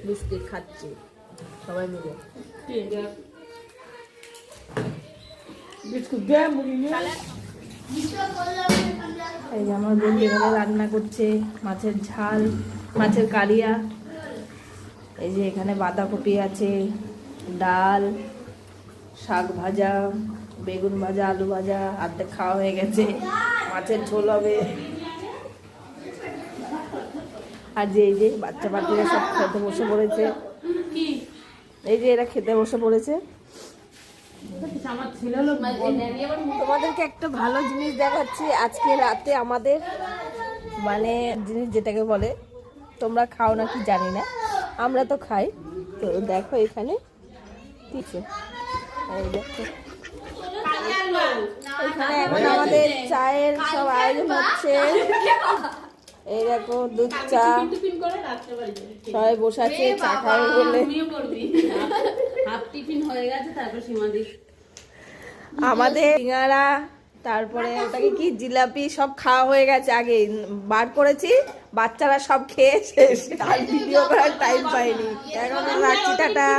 Biscuit খাচ্ছি সবাই মিলে। এই যে আমার বোন এখানে রান্না করছে মাছের ঝাল, মাছের কালিয়া। এই যে এখানে বাঁধাকপি আছে, ডাল, শাক ভাজা, বেগুন ভাজা, আলু ভাজা, অর্ধেক খাওয়া হয়ে গেছে। মাছের ঝোল হবে। আর যে এই যে বাচ্চা বাচ্চারা সব খেতে বসে পড়েছে। এই যে এরা খেতে বসে পড়েছে। তোমাদেরকে একটা ভালো জিনিস দেখাচ্ছি আজকে রাতে আমাদের, মানে জিনিস যেটাকে বলে, তোমরা খাও না কি জানি না, আমরা তো খাই। তো দেখো এখানে কিছু, এই দেখো এখানে এখন আমাদের চায়ের সব আয়োজন হচ্ছে। এই দেখো দুধ চা, সবাই বসে আছে চা খাবে বলে। আমাদের সিঙ্গারা, তারপরে ওটাকে কি জিলাপি সব খাওয়া হয়ে গেছে, আগে বার করেছি, বাচ্চারা সব খেয়ে শেষ, আর ভিডিও করার টাইম পাইনি। এখন রাখছি, টাটা।